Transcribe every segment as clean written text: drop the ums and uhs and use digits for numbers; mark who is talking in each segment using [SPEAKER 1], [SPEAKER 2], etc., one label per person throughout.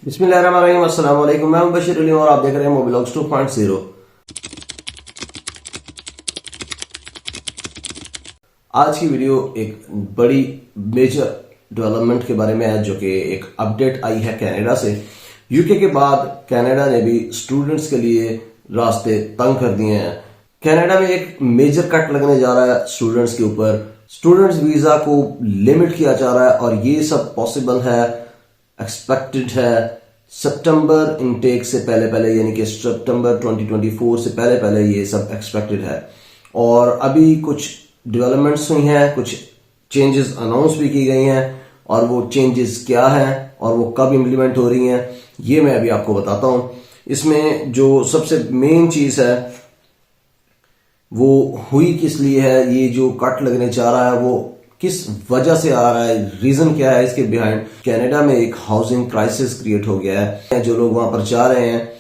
[SPEAKER 1] बिस्मिल्लाहिर्रहमानिर्रहीम, अस्सलाम वालेकुम। मैं बशीर अली और आप देख रहे हैं मोबिलॉग्स 2.0। आज की वीडियो एक बड़ी मेजर डेवलपमेंट के बारे में है, जो कि एक अपडेट आई है कनाडा से। यूके के बाद कनाडा ने भी स्टूडेंट्स के लिए रास्ते तंग कर दिए हैं। कनाडा में एक मेजर कट लगने जा रहा है स्टूडेंट्स के ऊपर। स्टूडेंट्स वीजा को लिमिट किया जा रहा है और ये सब पॉसिबल है, एक्सपेक्टेड है सितंबर इनटेक से पहले यानी कि सितंबर 2024 से पहले ये सब एक्सपेक्टेड है। और अभी कुछ डेवलपमेंट्स हुई हैं, कुछ चेंजेस अनाउंस भी की गई हैं, और वो चेंजेस क्या हैं और वो कब इम्प्लीमेंट हो रही हैं ये मैं अभी आपको बताता हूं। इसमें जो सबसे मेन चीज है वो हुई किस लिए है, ये जो कट लगने जा रहा है वो किस वजह से आ रहा है, रीजन क्या है इसके बिहाइंड। कनाडा में एक हाउसिंग क्राइसिस क्रिएट हो गया है। जो लोग वहां पर जा रहे हैं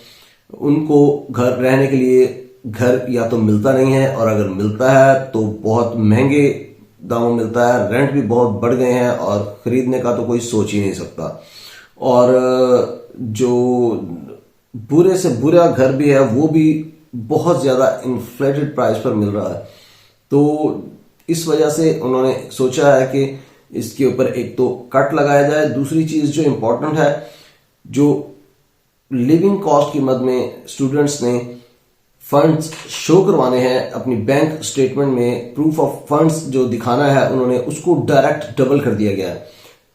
[SPEAKER 1] उनको घर रहने के लिए घर या तो मिलता नहीं है, और अगर मिलता है तो बहुत महंगे दामों में मिलता है। रेंट भी बहुत बढ़ गए हैं और खरीदने का तो कोई सोच ही नहीं सकता। और जो बुरे से बुरा घर भी है वो भी बहुत ज्यादा इन्फ्लेटेड प्राइस पर मिल रहा है। तो इस वजह से उन्होंने सोचा है कि इसके ऊपर एक तो कट लगाया जाए। दूसरी चीज जो इंपॉर्टेंट है, जो लिविंग कॉस्ट की मद में स्टूडेंट्स ने फंड्स शो करवाने हैं अपनी बैंक स्टेटमेंट में, प्रूफ ऑफ फंड्स जो दिखाना है उन्होंने उसको डायरेक्ट डबल कर दिया गया है।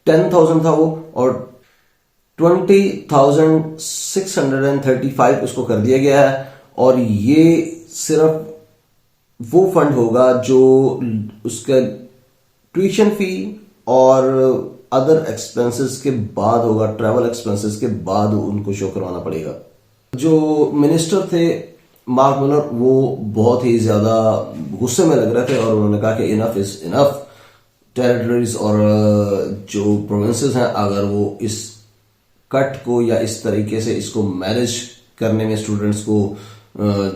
[SPEAKER 1] 10,000 था वो और 20,635 उसको कर दिया गया है। और ये सिर्फ वो फंड होगा जो उसका ट्यूशन फी और अदर एक्सपेंसेस के बाद होगा, ट्रैवल एक्सपेंसेस के बाद उनको शो करवाना पड़ेगा। जो मिनिस्टर थे मार्क मिलर, वो बहुत ही ज्यादा गुस्से में लग रहे थे और उन्होंने कहा कि इनफ इज इनफ। टेरिटरीज और जो प्रोविंसेस हैं, अगर वो इस कट को या इस तरीके से इसको मैनेज करने में स्टूडेंट्स को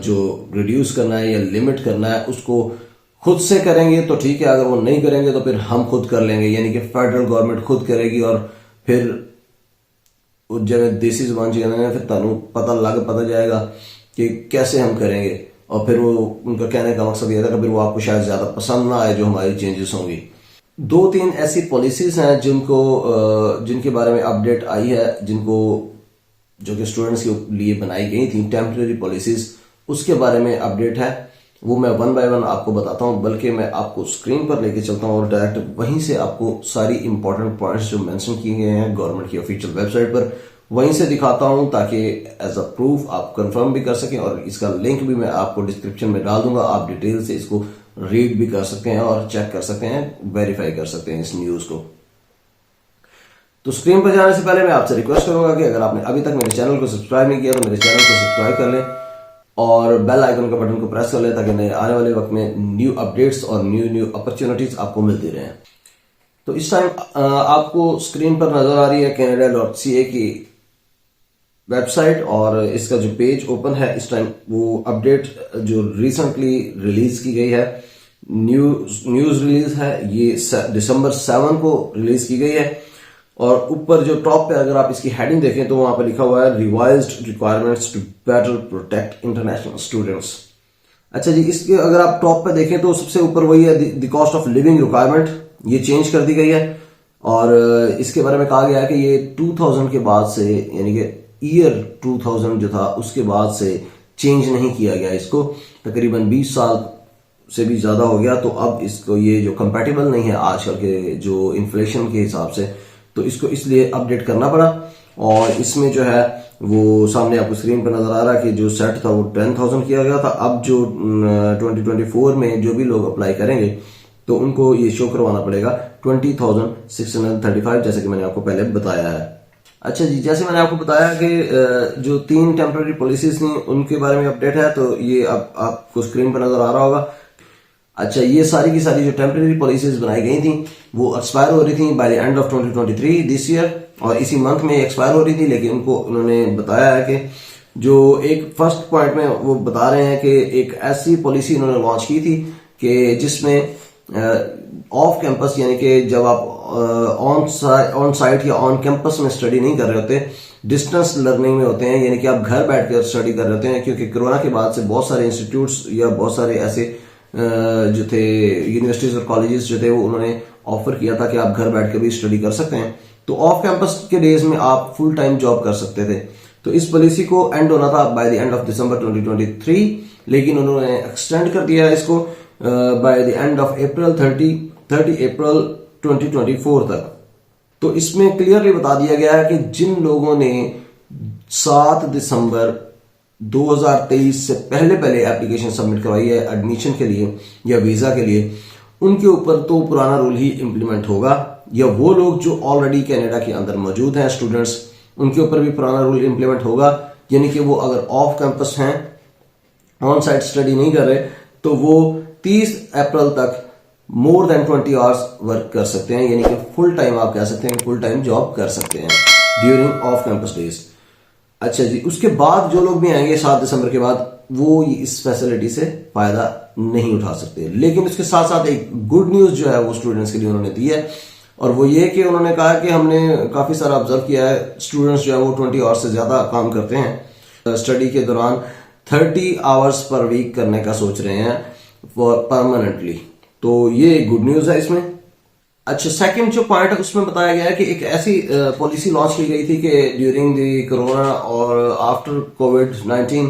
[SPEAKER 1] जो रिड्यूस करना है या लिमिट करना है उसको खुद से करेंगे तो ठीक है, अगर वो नहीं करेंगे तो फिर हम खुद कर लेंगे, यानी कि फेडरल गवर्नमेंट खुद करेगी। और फिर जब देसी जुबान च कहते हैं, फिर तुहानू पता जाएगा कि कैसे हम करेंगे। और फिर वो उनका कहने का मकसद यह था कि फिर वो आपको शायद ज्यादा पसंद ना आए जो हमारी चेंजेस होंगी। 2-3 ऐसी पॉलिसीज हैं जिनके बारे में अपडेट आई है, जो कि स्टूडेंट्स के लिए बनाई गई थी, टेम्परेरी पॉलिसीज, उसके बारे में अपडेट है। वो मैं 1 बाय 1 आपको बताता हूं, बल्कि मैं आपको स्क्रीन पर लेके चलता हूं और डायरेक्ट वहीं से आपको सारी इंपॉर्टेंट पॉइंट्स जो मेंशन किए गए हैं गवर्नमेंट की ऑफिशियल वेबसाइट पर वहीं से दिखाता हूं, ताकि एज अ प्रूफ आप कंफर्म भी कर सकें। और इसका लिंक भी मैं आपको डिस्क्रिप्शन में डाल दूंगा, आप डिटेल से इसको रीड भी कर सकते हैं और चेक कर सकते हैं, वेरीफाई कर सकते हैं इस न्यूज को। तो स्क्रीन पर जाने से पहले मैं आपसे रिक्वेस्ट करूंगा कि अगर आपने अभी तक मेरे चैनल को सब्सक्राइब नहीं किया तो मेरे चैनल को सब्सक्राइब कर लें और बेल आइकन का बटन को प्रेस कर लें, ताकि नए आने वाले वक्त में न्यू अपडेट्स और न्यू अपॉर्चुनिटीज आपको मिलती रहें। तो इस टाइम आपको स्क्रीन पर नजर आ रही है canada.ca की वेबसाइट, और इसका जो पेज ओपन है इस टाइम वो अपडेट जो रिसेंटली रिलीज की गई है, न्यूज रिलीज है, ये दिसंबर 7 को रिलीज की गई है। और ऊपर जो टॉप पे अगर आप इसकी हेडिंग देखें तो वहां पर लिखा हुआ है revised requirements to better protect international students. अच्छा जी, इसके अगर आप टॉप पे देखें तो सबसे ऊपर वही है the cost of living requirement, ये चेंज कर दी गई है। और इसके बारे में कहा गया है कि ये 2000 के बाद से, यानी कि ईयर 2000 जो था उसके बाद से चेंज नहीं किया गया। इसको तकरीबन 20 साल से भी ज्यादा हो गया, तो अब इसको ये जो कंपैटिबल नहीं है आजकल के जो इन्फ्लेशन के हिसाब से, तो इसको इसलिए अपडेट करना पड़ा। और इसमें जो है वो सामने आपको स्क्रीन पर नजर आ रहा है कि जो सेट था वो 10,000 किया गया था। अब जो 2024 में जो भी लोग अप्लाई करेंगे तो उनको ये शो करवाना पड़ेगा 20,635, जैसे कि मैंने आपको पहले बताया है। अच्छा जी, जैसे मैंने आपको बताया कि जो 3 टेम्पररी पॉलिसीज थी उनके बारे में अपडेट है, तो ये अब आपको स्क्रीन पर नजर आ रहा होगा। अच्छा, ये सारी की सारी जो टेम्परेरी पॉलिसीज बनाई गई थी वो एक्सपायर हो रही थी by the end of 2023 this year, और इसी मंथ में एक्सपायर हो रही थी। लेकिन उन्होंने बताया है कि जो एक फर्स्ट पॉइंट में वो बता रहे हैं कि एक ऐसी पॉलिसी उन्होंने लॉन्च की थी कि जिसमें ऑफ कैंपस, यानी कि जब आप ऑन साइट या ऑन कैंपस में स्टडी नहीं कर रहे होते, डिस्टेंस लर्निंग में होते हैं, यानी कि आप घर बैठकर स्टडी कर रहे होते हैं, क्योंकि कोरोना के बाद से बहुत सारे इंस्टीट्यूट्स या बहुत सारे ऐसे जो थे यूनिवर्सिटीज और कॉलेजेस जो थे वो उन्होंने ऑफर किया था कि आप घर बैठ कर भी स्टडी कर सकते हैं। तो ऑफ कैंपस के डेज में आप फुल टाइम जॉब कर सकते थे। तो इस पॉलिसी को एंड होना था by the end of December 2023, लेकिन उन्होंने एक्सटेंड कर दिया है इसको by the end of April 30 अप्रैल 2024 तक। तो इसमें क्लियरली बता दिया गया है कि जिन लोगों ने 7 दिसंबर 2023 से पहले एप्लीकेशन सबमिट करवाई है एडमिशन के लिए या वीजा के लिए, उनके ऊपर तो पुराना रूल ही इंप्लीमेंट होगा, या वो लोग जो ऑलरेडी कनाडा के अंदर मौजूद हैं स्टूडेंट्स, उनके ऊपर भी पुराना रूल इंप्लीमेंट होगा। यानी कि वो अगर ऑफ कैंपस हैं, ऑन साइट स्टडी नहीं कर रहे, तो वो 30 अप्रैल तक मोर देन 20 आवर्स वर्क कर सकते हैं, यानी कि फुल टाइम आप कह सकते हैं फुल टाइम जॉब कर सकते हैं ड्यूरिंग ऑफ कैंपस डेज। अच्छा जी, उसके बाद जो लोग भी आएंगे 7 दिसंबर के बाद, वो इस फैसिलिटी से फायदा नहीं उठा सकते। लेकिन उसके साथ साथ एक गुड न्यूज जो है वो स्टूडेंट्स के लिए उन्होंने दी है, और वो ये कि उन्होंने कहा कि हमने काफी सारा ऑब्जर्व किया है, स्टूडेंट्स जो है वो 20 आवर्स से ज्यादा काम करते हैं स्टडी के दौरान, 30 आवर्स पर वीक करने का सोच रहे हैं परमानेंटली। तो ये गुड न्यूज है इसमें। अच्छा, सेकंड जो पॉइंट है उसमें बताया गया है कि एक ऐसी पॉलिसी लॉन्च की गई थी कि ड्यूरिंग द कोरोना और आफ्टर कोविड-19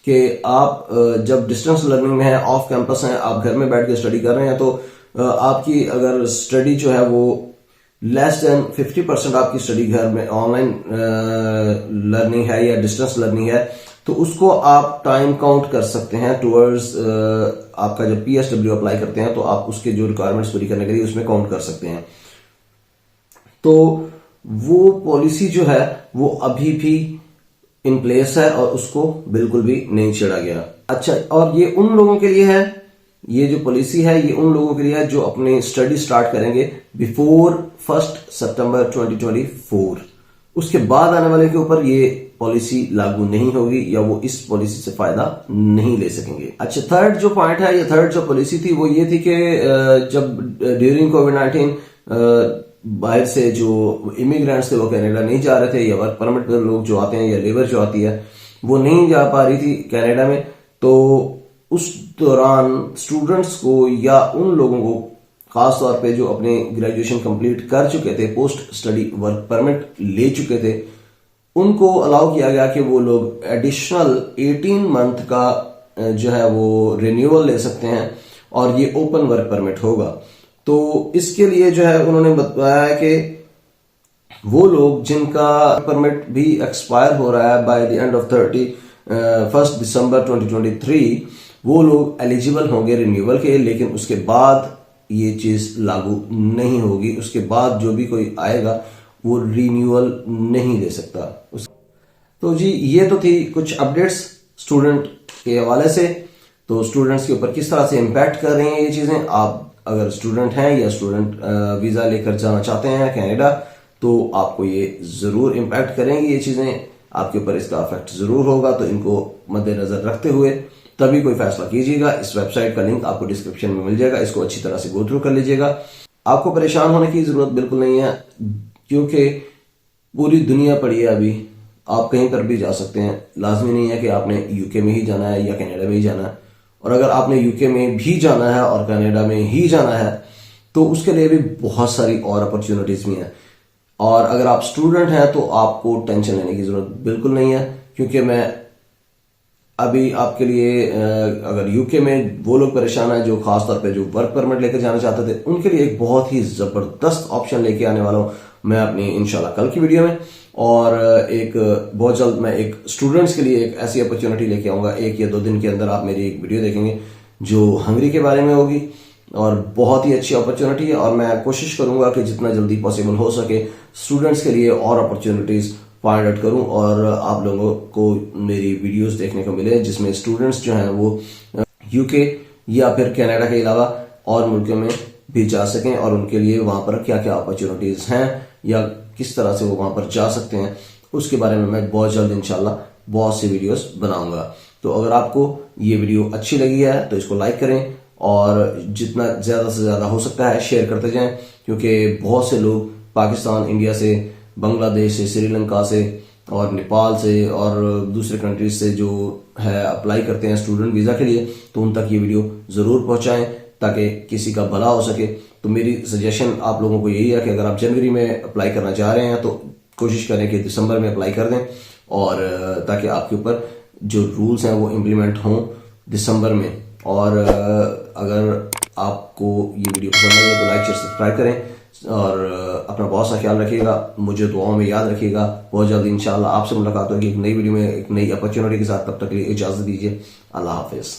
[SPEAKER 1] कि आप जब डिस्टेंस लर्निंग में है, ऑफ कैंपस हैं, आप घर में बैठ के स्टडी कर रहे हैं, तो आपकी अगर स्टडी जो है वो लेस देन 50% आपकी स्टडी घर में ऑनलाइन लर्निंग है या डिस्टेंस लर्निंग है, तो उसको आप टाइम काउंट कर सकते हैं टुवर्ड्स आपका जब PSW अप्लाई करते हैं, तो आप उसके जो रिक्वायरमेंट्स पूरी करने के लिए उसमें काउंट कर सकते हैं। तो वो पॉलिसी जो है वो अभी भी इन प्लेस है और उसको बिल्कुल भी नहीं छेड़ा गया। अच्छा, और ये उन लोगों के लिए है, ये जो पॉलिसी है ये उन लोगों के लिए है जो अपनी स्टडी स्टार्ट करेंगे बिफोर 1 सितंबर 2024। उसके बाद आने वाले के ऊपर ये पॉलिसी लागू नहीं होगी या वो इस पॉलिसी से फायदा नहीं ले सकेंगे। अच्छा, थर्ड जो पॉइंट है या थर्ड जो पॉलिसी थी वो ये थी कि जब ड्यूरिंग कोविड-19 बाहर से जो इमिग्रेंट्स थे वो कनाडा नहीं जा रहे थे, या वर्क परमिट पर लोग जो आते हैं या लेबर जो आती है वो नहीं जा पा रही थी कनाडा में, तो उस दौरान स्टूडेंट्स को या उन लोगों को खास तौर पे जो अपने ग्रेजुएशन कंप्लीट कर चुके थे, पोस्ट स्टडी वर्क परमिट ले चुके थे, उनको अलाउ किया गया कि वो लोग एडिशनल 18 मंथ का जो है वो रिन्यूअल ले सकते हैं और ये ओपन वर्क परमिट होगा। तो इसके लिए जो है उन्होंने बताया कि वो लोग जिनका परमिट भी एक्सपायर हो रहा है बाय द एंड ऑफ 1 दिसंबर 2023, वो लोग एलिजिबल होंगे रिन्यूअल के, लेकिन उसके बाद ये चीज लागू नहीं होगी। उसके बाद जो भी कोई आएगा वो रिन्यूअल नहीं ले सकता। तो जी, ये तो थी कुछ अपडेट्स स्टूडेंट के हवाले से। तो स्टूडेंट्स के ऊपर किस तरह से इम्पैक्ट कर रही हैं ये चीजें, आप अगर स्टूडेंट हैं या स्टूडेंट वीजा लेकर जाना चाहते हैं कनाडा, तो आपको ये जरूर इम्पैक्ट करेंगी ये चीजें, आपके ऊपर इसका इफेक्ट जरूर होगा। तो इनको मद्देनजर रखते हुए तभी कोई फैसला कीजिएगा। इस वेबसाइट का लिंक आपको डिस्क्रिप्शन में मिल जाएगा, इसको अच्छी तरह से गो थ्रू कर लीजिएगा। आपको परेशान होने की जरूरत बिल्कुल नहीं है, क्योंकि पूरी दुनिया पड़ी है अभी, आप कहीं पर भी जा सकते हैं। लाजमी नहीं है कि आपने यूके में ही जाना है या कनाडा में ही जाना है। और अगर आपने यूके में भी जाना है और कनाडा में ही जाना है तो उसके लिए भी बहुत सारी और अपॉर्चुनिटीज भी हैं। और अगर आप स्टूडेंट हैं तो आपको टेंशन लेने की जरूरत बिल्कुल नहीं है, क्योंकि मैं अभी आपके लिए अगर यूके में वो लोग परेशान हैं जो खास तौर पे जो वर्क परमिट लेकर जाना चाहते थे, उनके लिए एक बहुत ही जबरदस्त ऑप्शन लेके आने वाला हूं मैं अपनी इंशाल्लाह कल की वीडियो में। और एक बहुत जल्द मैं एक स्टूडेंट्स के लिए एक ऐसी अपॉर्चुनिटी लेके आऊंगा। 1 या 2 दिन के अंदर आप मेरी एक वीडियो देखेंगे जो हंगरी के बारे में होगी, और बहुत ही अच्छी अपॉर्चुनिटी है। और मैं कोशिश करूंगा कि जितना जल्दी पॉसिबल हो सके स्टूडेंट्स के लिए और अपॉर्चुनिटीज फाइंड आउट करूं और आप लोगों को मेरी वीडियोस देखने को मिले जिसमें स्टूडेंट्स जो हैं वो यूके या फिर कनाडा के अलावा और मुल्कों में भी जा सकें, और उनके लिए वहां पर क्या क्या अपॉर्चुनिटीज हैं या किस तरह से वो वहां पर जा सकते हैं, उसके बारे में मैं बहुत जल्द इंशाल्लाह बहुत सी वीडियोस बनाऊंगा। तो अगर आपको ये वीडियो अच्छी लगी है तो इसको लाइक करें, और जितना ज्यादा से ज्यादा हो सकता है शेयर करते जाएं, क्योंकि बहुत से लोग पाकिस्तान, इंडिया से, बांग्लादेश से, श्रीलंका से और नेपाल से और दूसरे कंट्रीज से जो है अप्लाई करते हैं स्टूडेंट वीज़ा के लिए, तो उन तक ये वीडियो ज़रूर पहुंचाएं ताकि किसी का भला हो सके। तो मेरी सजेशन आप लोगों को यही है कि अगर आप जनवरी में अप्लाई करना चाह रहे हैं तो कोशिश करें कि दिसंबर में अप्लाई कर दें, और ताकि आपके ऊपर जो रूल्स हैं वो इम्प्लीमेंट हों दिसंबर में। और अगर आपको ये वीडियो पसंद आई है तो लाइक शेयर सब्सक्राइब करें, और अपना बहुत सा ख्याल रखिएगा, मुझे दुआओं में याद रखिएगा। बहुत जल्दी इंशाल्लाह आपसे मुलाकात होगी एक नई वीडियो में एक नई अपॉर्चुनिटी के साथ। तब तक के लिए इजाज़त दीजिए। अल्लाह हाफिज़।